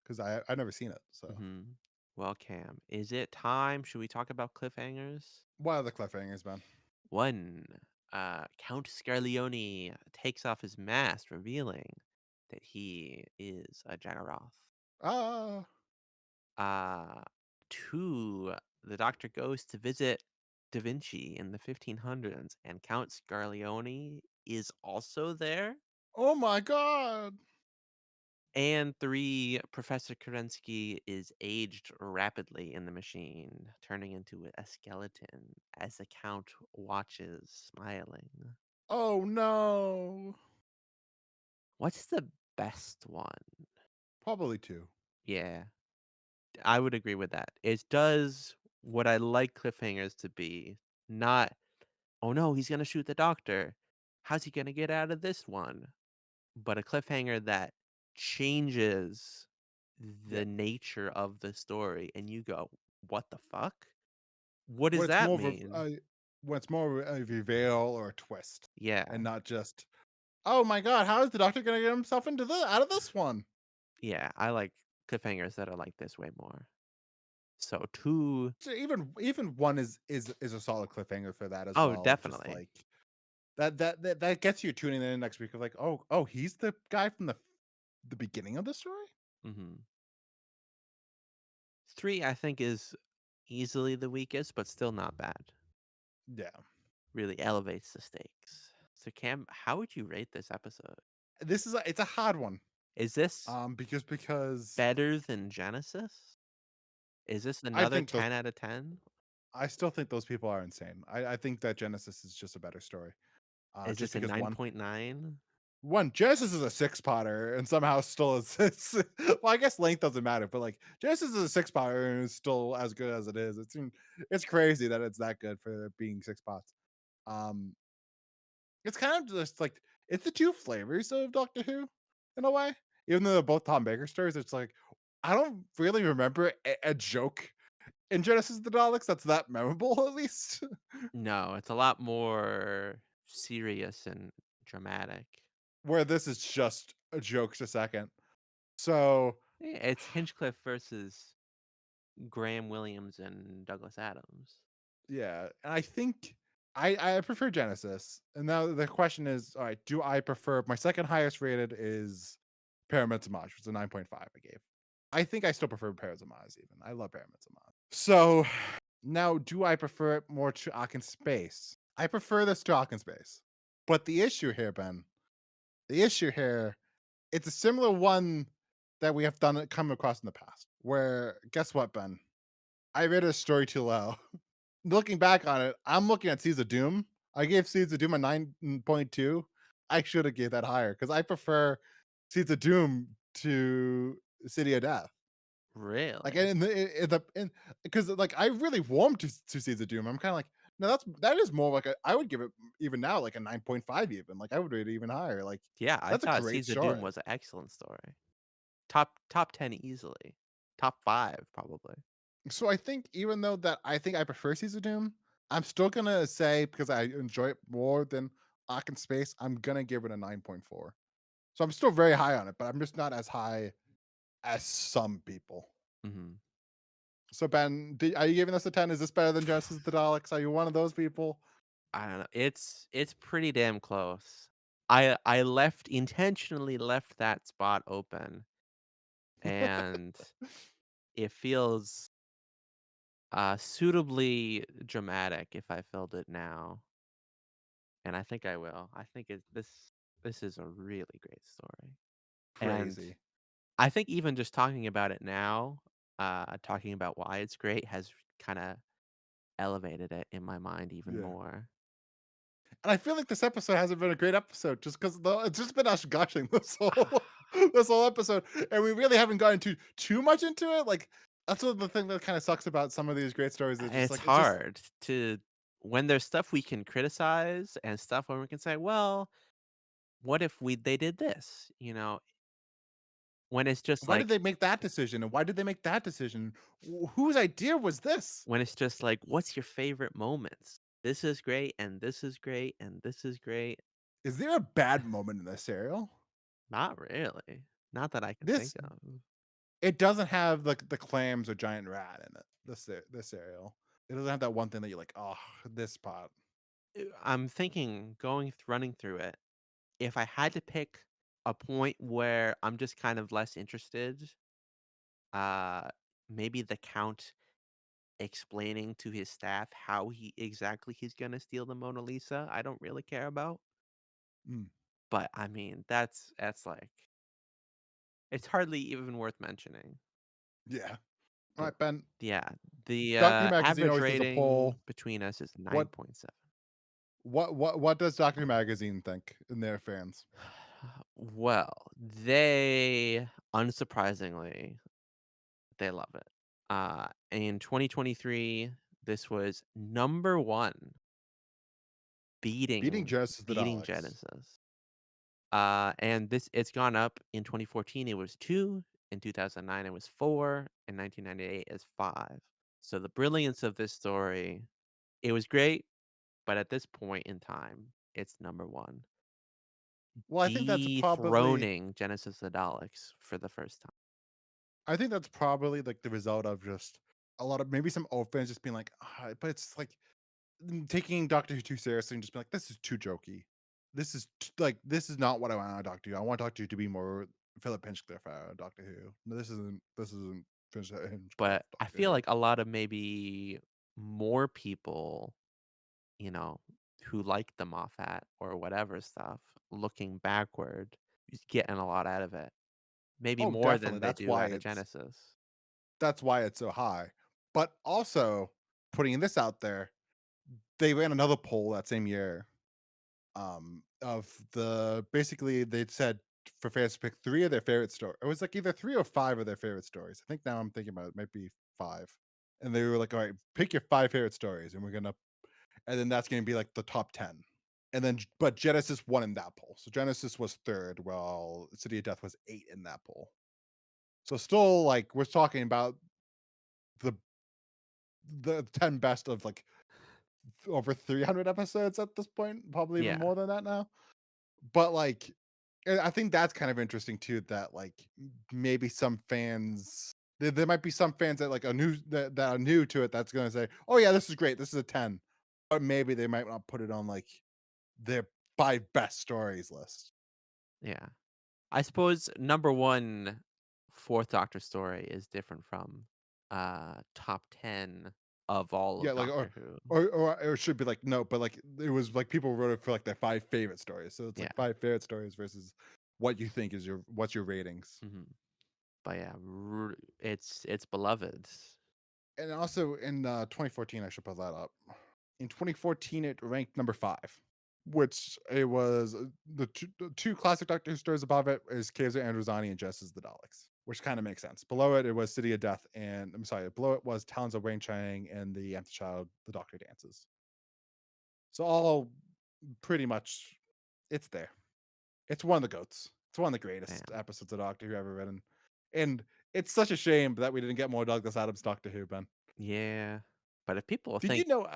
because I've never seen it. So Mhm. Well, Cam, is it time? Should we talk about cliffhangers? what are the cliffhangers, man? 1, Count Scarlione takes off his mask, revealing that he is a Jaggeroth. Ah, Uh, 2, the Doctor goes to visit Da Vinci in the 1500s, and Count Scarlione is also there. oh my god! And 3, Professor Kerensky is aged rapidly in the machine, turning into a skeleton as the Count watches, smiling. Oh no! What's the best one? Probably two. Yeah, I would agree with that. It does what I like cliffhangers to be. Not, "Oh, no, he's gonna shoot the doctor. How's he gonna get out of this one?" But a cliffhanger that changes Yeah, the nature of the story, and you go, "What the fuck? What does when it's that more of mean?" when it's more of a reveal or a twist, and Yeah, not just oh my god, how is the Doctor gonna get himself into the out of this one? yeah, I like cliffhangers that are like this way more. So 2 So even one is a solid cliffhanger for that as Oh, well. Of just definitely. like that gets you tuning in next week of like, oh, he's the guy from the beginning of the story? Mhm. 3, I think, is easily the weakest, but still not bad. Yeah. Really elevates the stakes. So, Cam, how would you rate this episode? It's a hard one. Is this Because better than Genesis? Is this I another think those 10 out of 10? I still think those people are insane. I think that Genesis is just a better story. Is Just this a because 9.9? one Genesis is a six potter and somehow still is. Well, I guess length doesn't matter, but like Genesis is a six potter and is still as good as it is. It's crazy that it's that good for being six pots. Um, it's kind of just like it's the two flavors of Doctor Who in a way. Even though they're both Tom Baker stories, it's like I don't really remember a joke in Genesis of the Daleks that's that memorable, at least. No, it's a lot more serious and dramatic. Where this is just a joke a second. So Yeah, it's Hinchcliffe versus Graham Williams and Douglas Adams. yeah, and I think I prefer Genesis. And now the question is, all right, do I prefer my second highest rated is Pyramids of Maj, which is a 9.5 I gave. I think I still prefer Pyramids of Maj even. I love Pyramids of Maj. So now do I prefer it more to Ock in Space? I prefer this to Ock in Space. But the issue here, Ben, the issue here, it's a similar one that we have done come across in the past. Where guess what, Ben? I read a story too low. Looking back on it, I'm looking at Seeds of Doom. I gave Seeds of Doom a 9.2. I should have gave that higher because I prefer Seeds of Doom to City of Death. Like Really? in the in because like I really warmed to Seeds of Doom. I'm kind of like, no, that is more like I would give it even now like a 9.5 even. Like I would rate it even higher. Like Yeah, I that's a thought great Seeds of Doom story. was an excellent story. Top 10 easily. Top 5 probably. So I think even though that I think I prefer Seeds of Doom, I'm still gonna say because I enjoy it more than Ark in Space, I'm gonna give it a 9.4. So I'm still very high on it, but I'm just not as high as some people. Mhm. So Ben, are you giving this a 10? Is this better than Genesis of the Daleks? Are you one of those people? I don't know. It's pretty damn close. I left intentionally left that spot open, and it feels suitably dramatic if I filled it now, and I think I will. I think this is a really great story. And Crazy. I think even just talking about it now, talking about why it's great has kind of elevated it in my mind even Yeah. more. And I feel like this episode hasn't been a great episode just because it's just been us gushing this whole this whole episode, and we really haven't gotten too much into it. Like that's what the thing that kind of sucks about some of these great stories is just It's like it's just hard to when there's stuff we can criticize and stuff where we can say, well, what if they did this? When it's just why did like they make that decision and why did they make that decision? Whose idea was this? when it's just like, what's your favorite moments? This is great, and this is great, and this is great. Is there a bad moment in this serial? Not really. Not that I can think This of. it doesn't have the clams or giant rat in it. This cereal. It doesn't have that one thing that you're like, oh, this pot. I'm thinking running through it. If I had to pick a point where I'm just kind of less interested, uh, maybe the count explaining to his staff how exactly he's gonna steal the Mona Lisa, I don't really care about. Mm, But I mean, that's like it's hardly even worth mentioning. yeah. All But right, Ben. yeah, the Doctor Who Magazine average always does a rating poll. between us is What 9.7. what does Doctor Who Magazine think in their fans? Well, they unsurprisingly they love it. In 2023, this was number 1 Beating beating Genesis the beating Daleks. Genesis. And it's gone up. In 2014 it was 2, in 2009 it was 4, in 1998 it's 5. So the brilliance of this story, it was great, but at this point in time, it's number 1, Well, dethroning Genesis the Daleks for the first time. I think that's probably like the result of just a lot of maybe some old fans just being like, ah, but it's like taking Doctor Who too seriously and just be like, this is too jokey. This is not what I want out of Doctor Who. I want Doctor Who to be more Philip Hinchcliffe out of Doctor Who. No, this isn't Hinchcliffe But I Doctor feel Who. like a lot of maybe more people, you know, who liked the Moffat or whatever stuff, looking backward, is getting a lot out of it. Maybe Oh, more definitely. than they do out of Genesis. That's why it's so high. But also, putting this out there, they ran another poll that same year, of the basically they said for fans to pick 3 of their favorite stories. It was like either 3 or 5 of their favorite stories. I think now I'm thinking about it, might be 5. And they were like, "All right, pick your 5 favorite stories, and we're gonna," and then that's gonna be like the top 10. And then but Genesis won in that poll. So Genesis was 3rd, while City of Death was 8 in that poll. So still, like, we're talking about the the 10 best of, like, over 300 episodes at this point, probably even Yeah, more than that now. But, like, I think that's kind of interesting too, that, like, maybe some fans there might be some fans that, like, are new that are new to it that's gonna say, "Oh, yeah, this is great. This is a 10." But maybe they might not put it on, like, their 5 best stories list. yeah. I suppose number 1 4th Doctor story is different from, top 10 of all Yeah, of like, Doctor Who. or it should be like, no, but, like, it was, like, people wrote it for, like, their 5 favorite stories. So it's, like, Yeah, 5 favorite stories versus what you think is what's your ratings. mhm. But yeah, it's beloved. And also in 2014, I should put that up. In 2014, it ranked number 5, which it was the two classic Doctor Who stories above it is Caves of Androzani and Justice of the Daleks, which kind of makes sense. Below it, it was City of Death, and I'm sorry, below it was Talons of Wayne Chang and the Nth Child, The Doctor Dances. So all pretty much, it's there. It's one of the goats. It's one of the greatest Damn. episodes of Doctor Who ever written, and it's such a shame that we didn't get more Douglas Adams Doctor Who, Ben. Yeah. But if people Did you think know?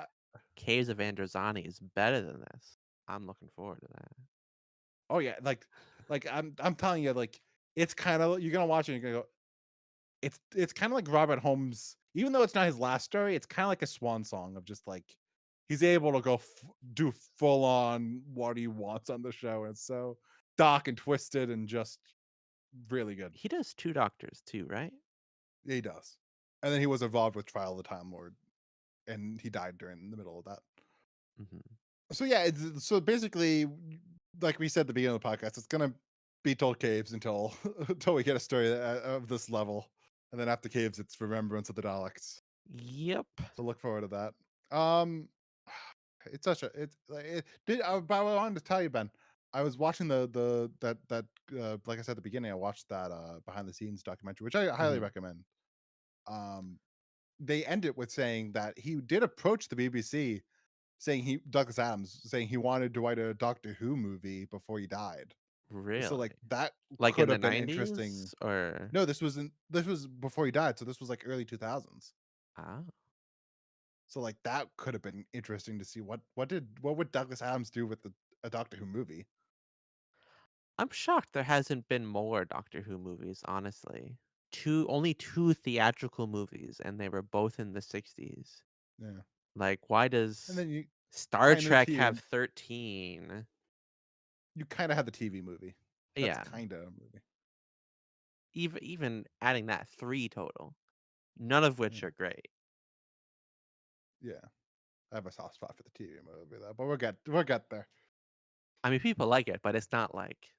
Caves of Androzani is better than this, I'm looking forward to that. Oh yeah, like I'm telling you, like it's kind of you're gonna watch it and you're gonna go. It's kind of like Robert Holmes, even though it's not his last story. It's kind of like a swan song of just like he's able to go do full on what he wants on the show. And it's so dark and twisted and just really good. He does 2 Doctors too, right? Yeah, he does. And then he was involved with Trial of the Time Lord, and he died during the middle of that. Mhm. So yeah, so basically, like we said at the beginning of the podcast, it's gonna be told caves until until we get a story of this level, and then after caves, it's Remembrance of the Daleks. Yep. So look forward to that. Um, it's such a it's like it did. But I wanted to tell you, Ben, I was watching the that like I said at the beginning, I watched that behind the scenes documentary, which I highly Mhm. recommend. Um, they end it with saying that he did approach the BBC saying Douglas Adams saying he wanted to write a Doctor Who movie before he died. So like Really? that Like could in the have been interesting. 90s or No, this was before he died, so this was like early 2000s. ah, So like that could have been interesting to see what would Douglas Adams do with a Doctor Who movie? I'm shocked there hasn't been more Doctor Who movies, honestly. 2 only 2 theatrical movies, and they were both in the '60s. Yeah. Like, why And does then you Star kind of Trek TV have 13? you kind of had the TV movie. That's Yeah, kind of a movie. even adding that, 3 total, none of which Yeah. are great. Yeah. I have a soft spot for the TV movie though, but we'll get there. I mean, people like it, but it's not like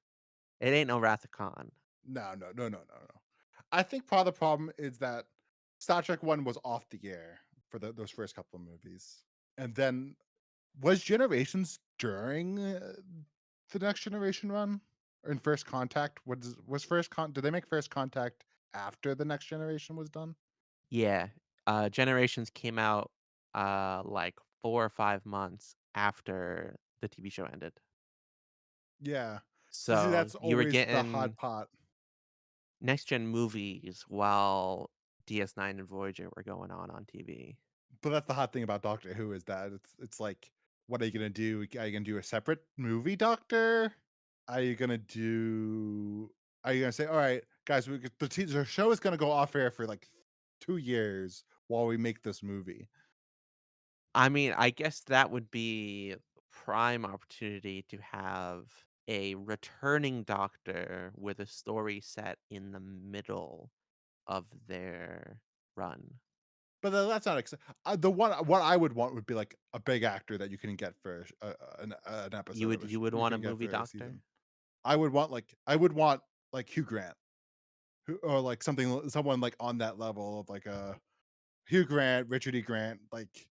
it ain't no Wrath of Khan. No. I think part of the problem is that Star Trek 1 was off the air for those first couple of movies. And then was Generations during the Next Generation run? Or in First Contact? Was did they make First Contact after the Next Generation was done? Yeah, Generations came out, like 4 or 5 months after the TV show ended. Yeah. So see, So, that's you were always the hard getting part. next gen movies while DS9 and Voyager were going on TV. But that's the hot thing about Doctor Who is that it's like, what are you gonna do? Are you gonna do a separate movie Doctor? Are you gonna do? Are you gonna say, all right, guys, the show is gonna go off air for like 2 years while we make this movie? I mean, I guess that would be prime opportunity to have a returning Doctor with a story set in the middle of their run. But then that's not the one what I would want would be, like, a big actor that you can get for an You episode would of you would you want a can get movie for a doctor? season. I would want, like, Hugh Grant, who or, like, someone, like, on that level of, like, Hugh Grant, Richard E. Grant, like,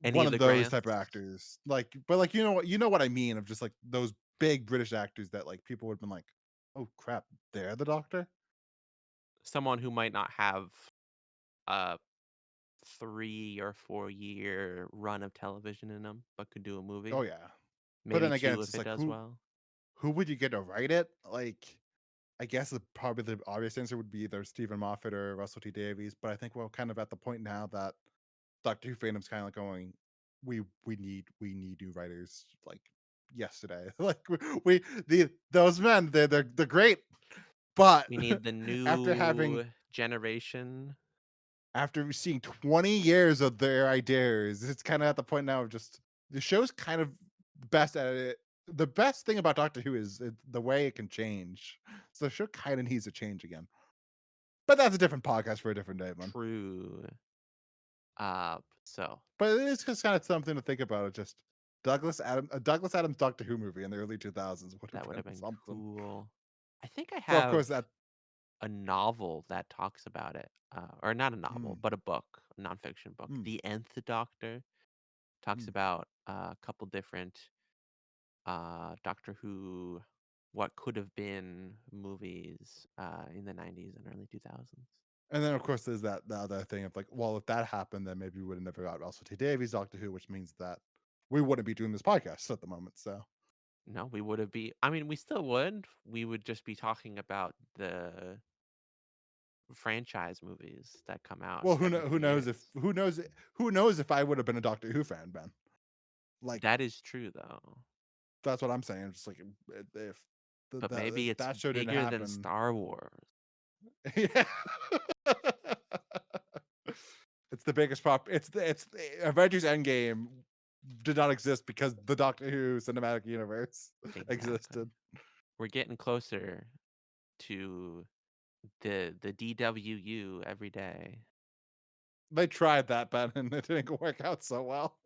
Any one of of the those type of Grants? actors. Like, but, like, you know what I mean, of just, like, those big British actors that, like, people would've been like, "Oh, crap, they're the Doctor?" Someone who might not have a 3 or 4-year run of television in them, but could do a Oh, movie. yeah. But Maybe then again, 2 it's if just it like, does well. who would you get to write it? Like, I guess probably the obvious answer would be either Stephen Moffat or Russell T Davies, but I think we're kind of at the point now that Doctor Who fandom's kinda like going, we need new writers, like, yesterday." Like, those men, they're great, but We need the after having new generation. after seeing 20 years of their ideas, it's kinda at the point now of just the show's kind of best at it. The best thing about Doctor Who is the way it can change. So the show kinda needs to change again. But that's a different podcast for a different day, man. True. So But it is just kinda something to think about. It just Douglas Adams Doctor Who movie in the early 2000s would have that would been have been something. cool. I think I Though, of have course, that a novel that talks about it, or not a novel, mm, but a book, a nonfiction book. mm, The Nth Doctor talks mm. about a couple different Doctor Who, what could have been movies in the 90s and early 2000s. And then, of course, there's the other thing of like, well, if that happened, then maybe we would have never got Russell T Davies Doctor Who, which means that we wouldn't be doing this podcast at the moment. So, No, we would have be. I mean, we still would. We would just be talking about the franchise movies that come out well, every who few knows years. if who knows if I would have been a Doctor Who fan, Ben? Like, That is true, though. that's what I'm saying. Just like if But maybe if it's that show didn't bigger than happen, Star Wars. yeah. It's the biggest prop. It's the Avengers Endgame did not exist because the Doctor Who cinematic universe Exactly. existed. We're getting closer to the DWU every day. They tried that, Ben, and it didn't work out so well.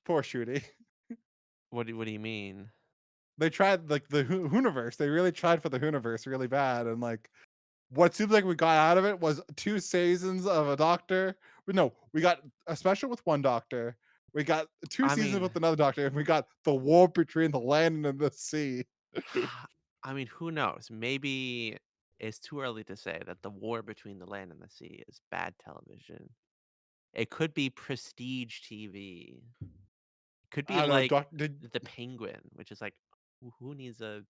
Poor Shooty. What do you mean? They tried like the Hooniverse. They really tried for the Hooniverse really bad, and like what seems like we got out of it was 2 seasons of a Doctor. But no, we got a special with one Doctor. We got 2 I seasons mean, with another Doctor, and we got the war between the land and the sea. I mean, who knows? Maybe it's too early to say that the war between the land and the sea is bad television. It could be prestige TV. Could be I don't know. like Doc did The Penguin, which is like, who needs a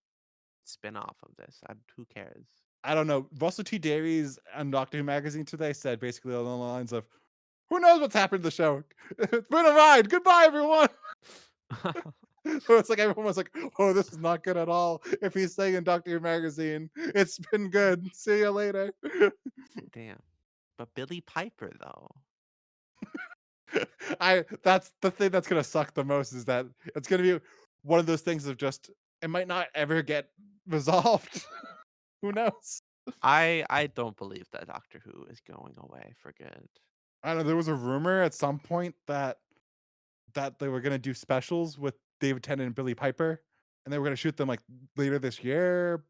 spin-off of this? Who cares? I don't know. Russell T Davies on Doctor Who magazine today said basically along the lines of, "Who knows what's happened to the show? It's been a ride. Goodbye, everyone." So it's like everyone was like, "Oh, this is not good at all." If he's saying in Doctor Who magazine, "It's been good. See you later." Damn. But Billy Piper, though. I that's the thing that's gonna suck the most is that it's gonna be one of those things of just it might not ever get resolved. Who knows? I don't believe that Doctor Who is going away for good. I don't know. There was a rumor at some point that they were gonna do specials with David Tennant and Billy Piper, and they were gonna shoot them like later this year.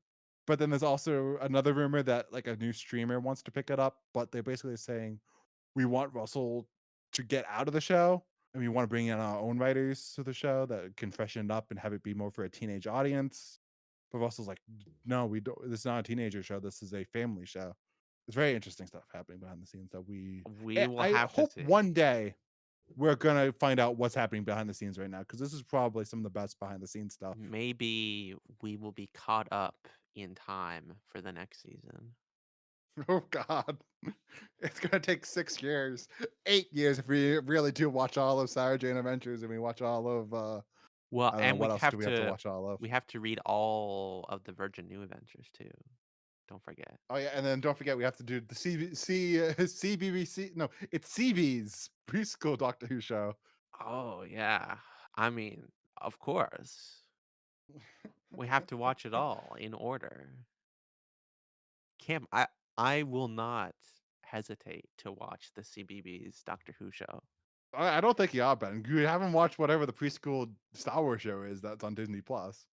But then there's also another rumor that like a new streamer wants to pick it up, but they're basically saying we want Russell to get out of the show and we want to bring in our own writers to the show that can freshen it up and have it be more for a teenage audience. But Russell's like, no, we don't. This is not a teenager show. This is a family show. It's very interesting stuff happening behind the scenes that We will I have to hope see. one day we're gonna find out what's happening behind the scenes right now because this is probably some of the best behind the scenes stuff. Maybe we will be caught up in time for the next season. Oh God, it's gonna take 6 years, 8 years if we really do watch all of Sarah Jane Adventures and we watch all of Well, I don't know and what else do we have to watch all of. we have to read all of the Virgin New Adventures too. Don't forget. Oh yeah, and then don't forget we have to do the CBBC. No, it's CB's preschool Doctor Who show. Oh yeah. I mean, of course. We have to watch it all in order. Cam, I will not hesitate to watch the CBeebies Doctor Who show. I don't think you are, Ben. You haven't watched whatever the preschool Star Wars show is that's on Disney Plus.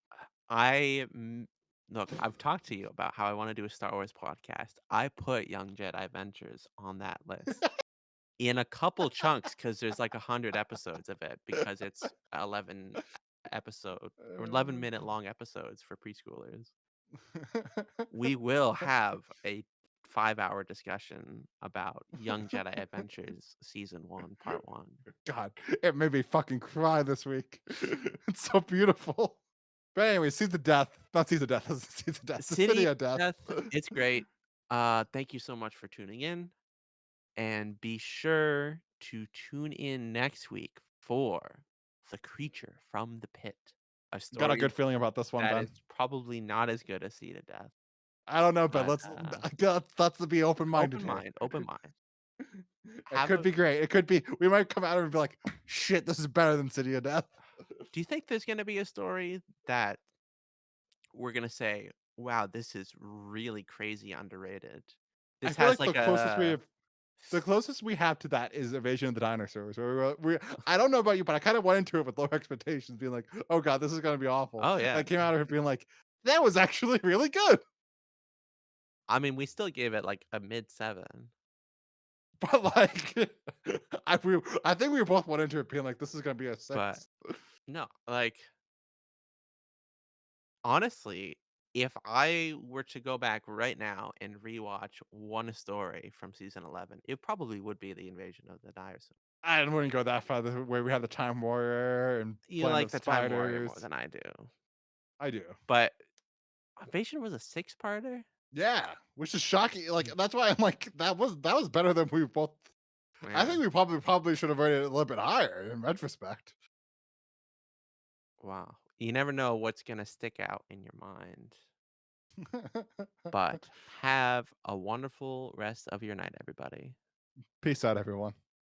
I mm, Look, I've talked to you about how I wanna do a Star Wars podcast. I put Young Jedi Adventures on that list in a couple chunks because there's like 100 episodes of it because it's 11 episode or 11-minute long episodes for preschoolers. We will have a 5-hour discussion about Young Jedi Adventures Season 1, Part 1. God, it made me fucking cry this week. It's so beautiful. But anyway, see the death. Not see the death. See the death. The City city of of death. Death, it's great. Thank you so much for tuning in, and be sure to tune in next week for The Creature from the Pit, a Got a story good feeling about this one, that Ben. is probably not as good as Seed of Death, I don't know, Ben. but, Let's be open minded here. open mind. It Have could a be great. It could be. We might come out and be like, "Shit, this is better than City of Death." Do you think there's gonna be a story that we're gonna say, "Wow, this is really crazy underrated." I This feel has like like a the closest we have to that is Invasion of the Dinosaurs. Where I don't know about you, but I kind of went into it with low expectations, being like, "Oh god, this is gonna be awful." Oh, And yeah. I came out of it being like, "That was actually really good." I mean, we still gave it, like, a mid-7, But like, I think we both went into it being like, "This is gonna be a but 6." no, like, honestly, if I were to go back right now and rewatch one story from season 11, it probably would be the invasion of the dinosaurs. I wouldn't go that far. Where we have the Time Warrior and You Planet like of the Time Warrior more Spiders. than I do, I do. but Invasion was a six-parter? Yeah, which is shocking. Like Mm, that's why I'm like, that was better than we both. I yeah, think we probably should have rated it a little bit higher in retrospect. wow. You never know what's gonna stick out in your mind. But have a wonderful rest of your night, everybody. Peace out, everyone.